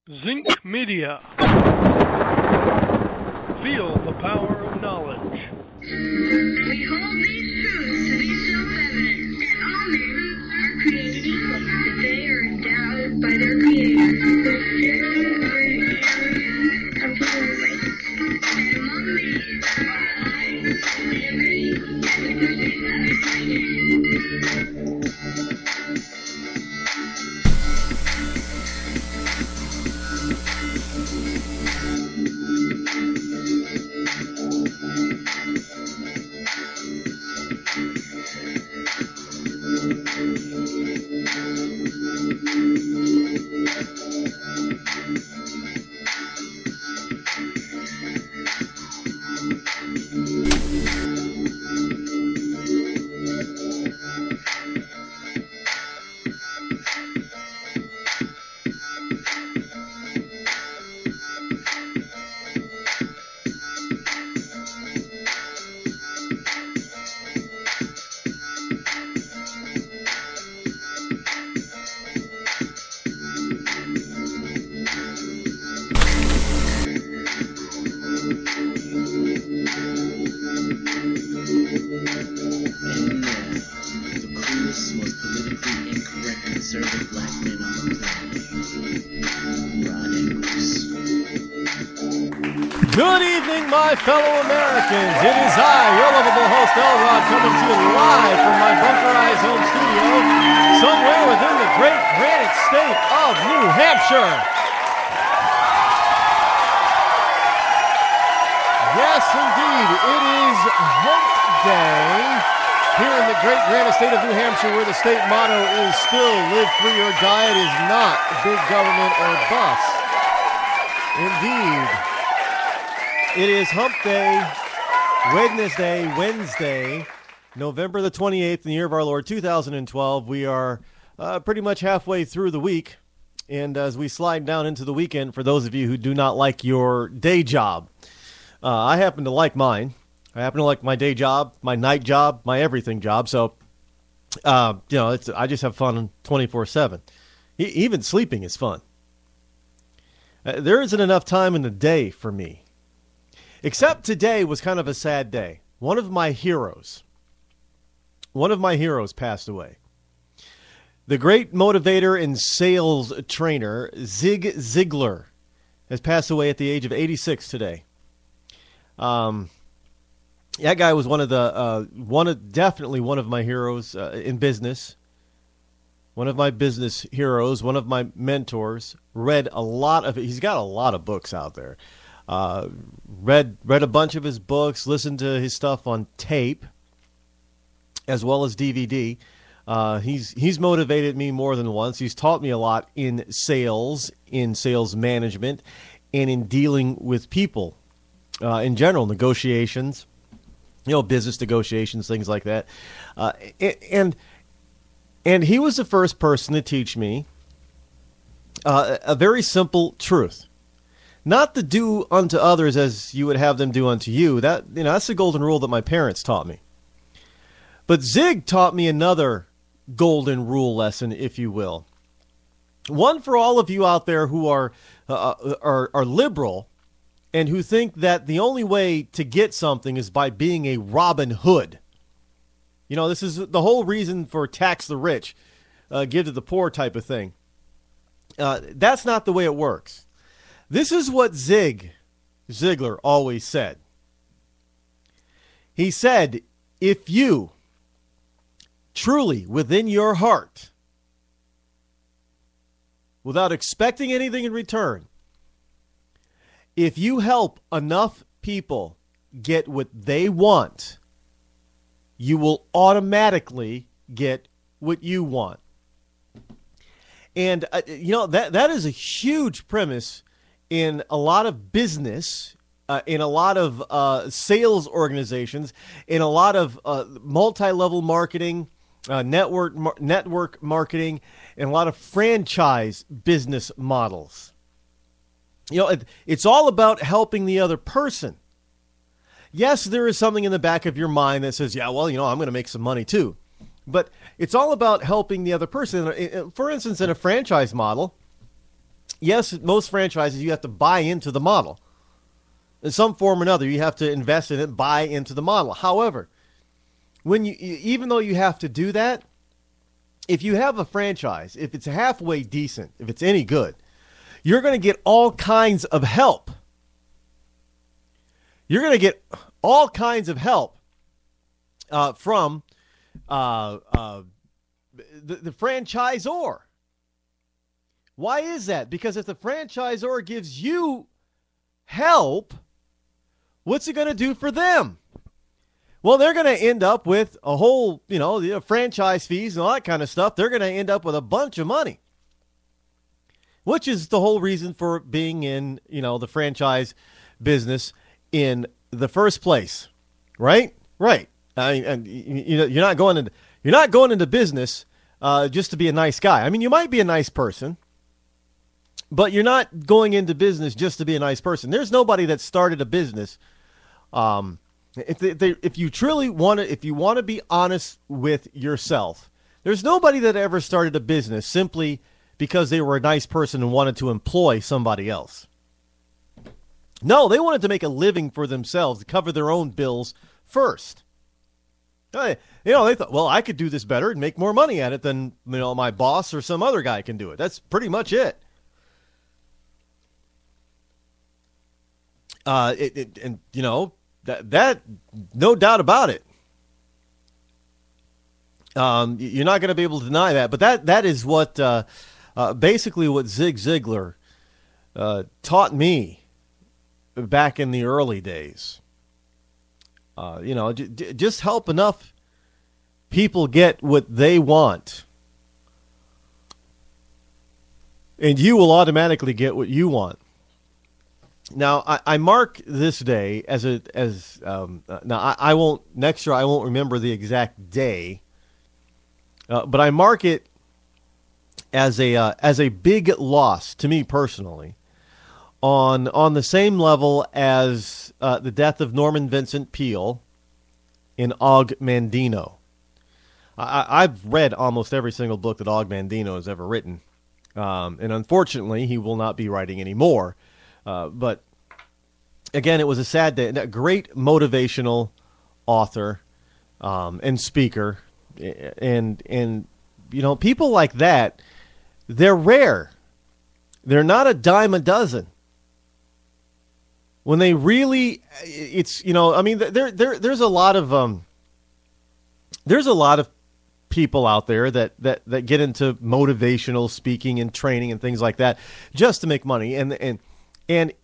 Zinc Media. Feel the power of knowledge. We hold these truths to be self-evident that all men are created equal, that they are endowed by their Creator of human race. And among these are life, liberty, and the pursuit of happiness. Good evening, my fellow Americans. It is I, your lovable host, Rod, coming to you live from my bunkerized home studio somewhere within the great granite state of New Hampshire. Yes, indeed, it is Hump Day here in the great granite state of New Hampshire, where the state motto is still live free or die. It is not big government or bust. Indeed. It is Hump Day, Wednesday, November the 28th in the year of our Lord, 2012. We are pretty much halfway through the week, and as we slide down into the weekend, for those of you who do not like your day job, I happen to like mine. I happen to like my day job, my night job, my everything job, so, I just have fun 24/7. Even sleeping is fun. There isn't enough time in the day for me. Except today was kind of a sad day. One of my heroes passed away. The great motivator and sales trainer, Zig Ziglar, has passed away at the age of 86 today. That guy was definitely one of my heroes in business. One of my business heroes, one of my mentors. Read a lot of it. He's got a lot of books out there. Read a bunch of his books, listened to his stuff on tape, as well as DVD. He's motivated me more than once. He's taught me a lot in sales management, and in dealing with people in general, negotiations, business negotiations, things like that. And he was the first person to teach me a very simple truth. Not to do unto others as you would have them do unto you. That's the golden rule that my parents taught me. But Zig taught me another golden rule lesson, if you will. One for all of you out there who are liberal and who think that the only way to get something is by being a Robin Hood. This is the whole reason for tax the rich, give to the poor type of thing. That's not the way it works. This is what Zig Ziglar always said. He said, if you truly within your heart, without expecting anything in return, if you help enough people get what they want, you will automatically get what you want. And, that is a huge premise in a lot of business, in a lot of sales organizations, in a lot of multi-level marketing, network marketing, and a lot of franchise business models. It's all about helping the other person. Yes, there is something in the back of your mind that says, I'm going to make some money too. But it's all about helping the other person. For instance, in a franchise model, Yes, most franchises, you have to buy into the model. In some form or another, you have to invest in it, buy into the model. However, even though you have to do that, if you have a franchise, if it's halfway decent, if it's any good, you're going to get all kinds of help. You're going to get all kinds of help from the franchisor. Why is that? Because if the franchisor gives you help, what's it going to do for them? Well, they're going to end up with a whole, franchise fees and all that kind of stuff. They're going to end up with a bunch of money, which is the whole reason for being in, the franchise business in the first place, right? Right. You're not going into business just to be a nice guy. I mean, you might be a nice person, but you're not going into business just to be a nice person. There's nobody that started a business. If you truly if you want to be honest with yourself, there's nobody that ever started a business simply because they were a nice person and wanted to employ somebody else. No, they wanted to make a living for themselves, to cover their own bills first. They thought, well, I could do this better and make more money at it than my boss or some other guy can do it. That's pretty much it. That no doubt about it. You're not going to be able to deny that, but that is what basically what Zig Ziglar taught me back in the early days. Just help enough people get what they want, and you will automatically get what you want. Now, I mark this day I won't, next year I won't remember the exact day, but I mark it as a big loss to me personally, on the same level as the death of Norman Vincent Peale in Og Mandino. I've read almost every single book that Og Mandino has ever written, and unfortunately he will not be writing anymore. But again, it was a sad day. A great motivational author and speaker, and people like that, they're rare. They're not a dime a dozen. When they really, there's a lot of people out there that get into motivational speaking and training and things like that just to make money, and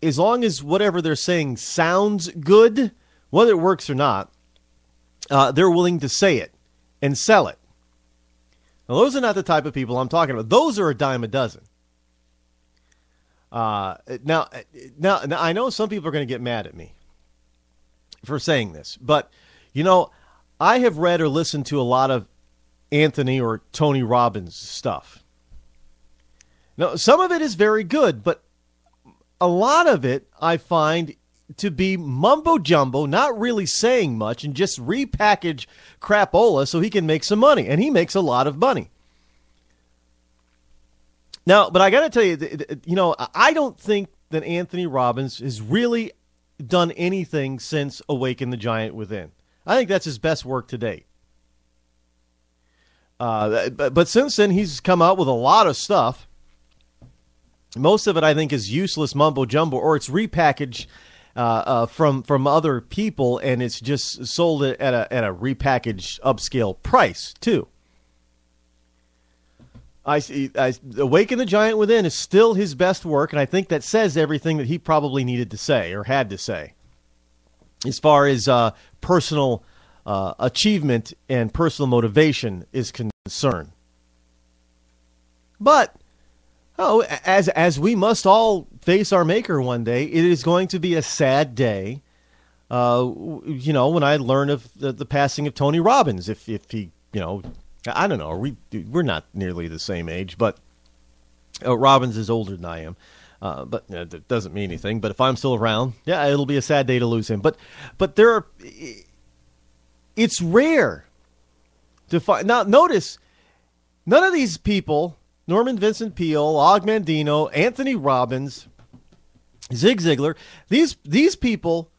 as long as whatever they're saying sounds good, whether it works or not, they're willing to say it and sell it. Now, those are not the type of people I'm talking about. Those are a dime a dozen. Now, I know some people are going to get mad at me for saying this, but, I have read or listened to a lot of Anthony or Tony Robbins stuff. Now, some of it is very good, but a lot of it I find to be mumbo jumbo, not really saying much, and just repackage crapola so he can make some money, and he makes a lot of money. Now, but I got to tell you, I don't think that Anthony Robbins has really done anything since Awaken the Giant Within. I think that's his best work to date. But since then, he's come out with a lot of stuff. Most of it, I think, is useless mumbo jumbo, or it's repackaged from other people, and it's just sold at a repackaged upscale price too. I Awaken the Giant Within is still his best work, and I think that says everything that he probably needed to say or had to say as far as personal achievement and personal motivation is concerned. But as we must all face our Maker one day, it is going to be a sad day. When I learn of the passing of Tony Robbins, if he, I don't know. We're not nearly the same age, but Robbins is older than I am. But that doesn't mean anything. But if I'm still around, yeah, it'll be a sad day to lose him. But it's rare to find. Now, notice, none of these people Norman Vincent Peale, Og Mandino, Anthony Robbins, Zig Ziglar. These people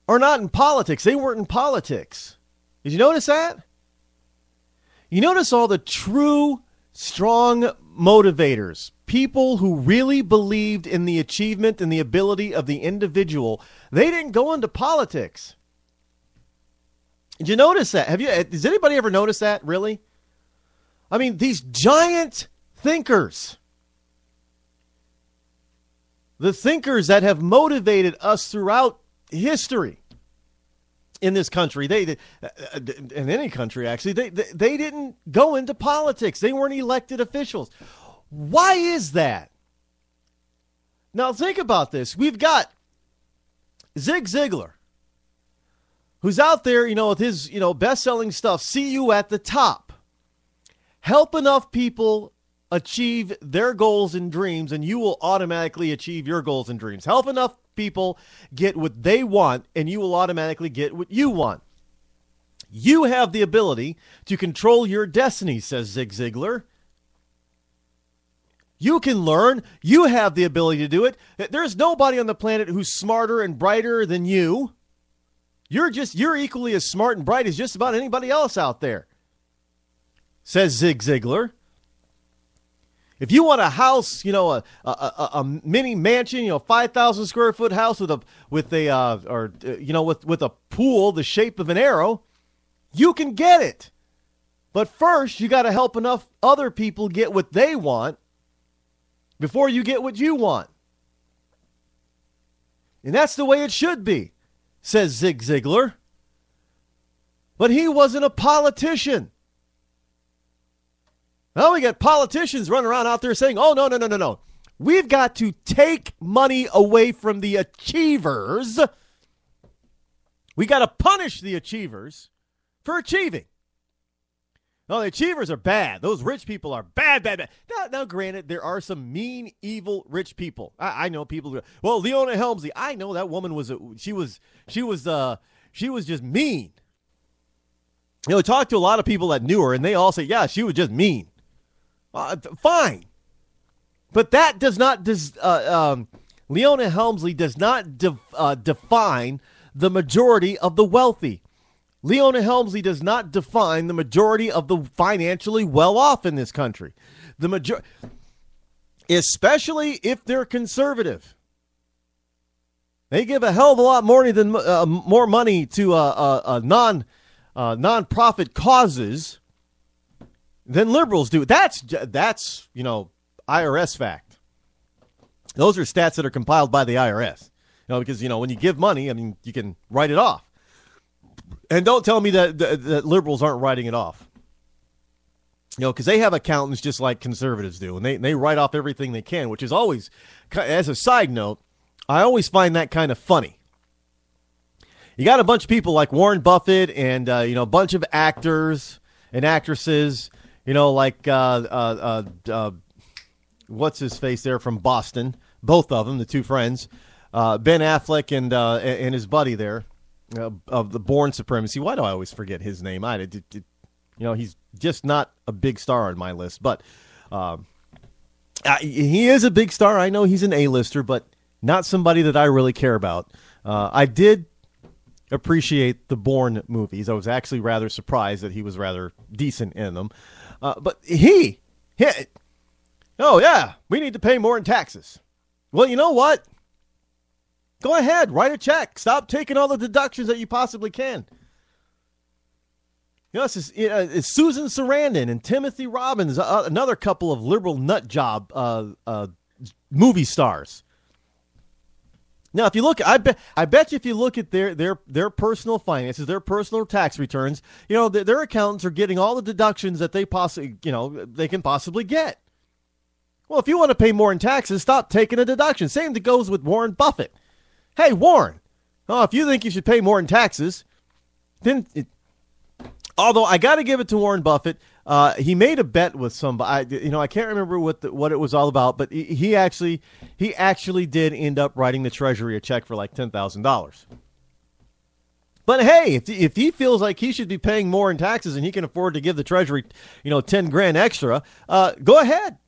are not in politics. They weren't in politics. Did you notice that? You notice all the true, strong motivators, people who really believed in the achievement and the ability of the individual. They didn't go into politics. Did you notice that? Has anybody ever noticed that, really? I mean, these giant thinkers, the thinkers that have motivated us throughout history in this country, in any country actually, they didn't go into politics. They weren't elected officials. Why is that? Now think about this. We've got Zig Ziglar, who's out there, with his, best-selling stuff, See You at the Top. Help enough people achieve their goals and dreams, and you will automatically achieve your goals and dreams. Help enough people get what they want, and you will automatically get what you want. You have the ability to control your destiny, says Zig Ziglar. You can learn. You have the ability to do it. There's nobody on the planet who's smarter and brighter than you. You're equally as smart and bright as just about anybody else out there, says Zig Ziglar. If you want a house, a mini mansion, 5,000 square foot house with a pool the shape of an arrow, you can get it. But first, you got to help enough other people get what they want before you get what you want. And that's the way it should be, says Zig Ziglar. But he wasn't a politician. Now we got politicians running around out there saying, oh, no. We've got to take money away from the achievers. We got to punish the achievers for achieving. No, the achievers are bad. Those rich people are bad. Now, granted, there are some mean, evil, rich people. I know people who, well, Leona Helmsley, I know that woman she was just mean. Talk to a lot of people that knew her, and they all say, yeah, she was just mean. Fine. But that does not, Leona Helmsley does not define the majority of the wealthy. Leona Helmsley does not define the majority of the financially well-off in this country. Especially if they're conservative. They give a hell of a lot more money to non-profit causes than liberals do. That's IRS fact. Those are stats that are compiled by the IRS. Because when you give money, you can write it off. And don't tell me that liberals aren't writing it off. Because they have accountants just like conservatives do, and they write off everything they can, which is always, as a side note, I always find that kind of funny. You got a bunch of people like Warren Buffett and a bunch of actors and actresses, like what's his face there from Boston, both of them, the two friends, Ben Affleck and his buddy there. Of the Bourne Supremacy. Why do I always forget his name? He's just not a big star on my list, but he is a big star. I know he's an A-lister, but not somebody that I really care about. I did appreciate the Bourne movies. I was actually rather surprised that he was rather decent in them. But oh yeah, we need to pay more in taxes. Well, you know what? Go ahead, write a check. Stop taking all the deductions that you possibly can. It's Susan Sarandon and Timothy Robbins, another couple of liberal nut job movie stars. Now, if you look, I bet you if you look at their personal finances, their personal tax returns, their accountants are getting all the deductions that they they can possibly get. Well, if you want to pay more in taxes, stop taking a deduction. Same that goes with Warren Buffett. Hey, Warren, if you think you should pay more in taxes, then, although I got to give it to Warren Buffett, he made a bet with somebody. I can't remember what it was all about, but he actually did end up writing the Treasury a check for like $10,000. But hey, if he feels like he should be paying more in taxes and he can afford to give the Treasury, $10 grand extra, go ahead.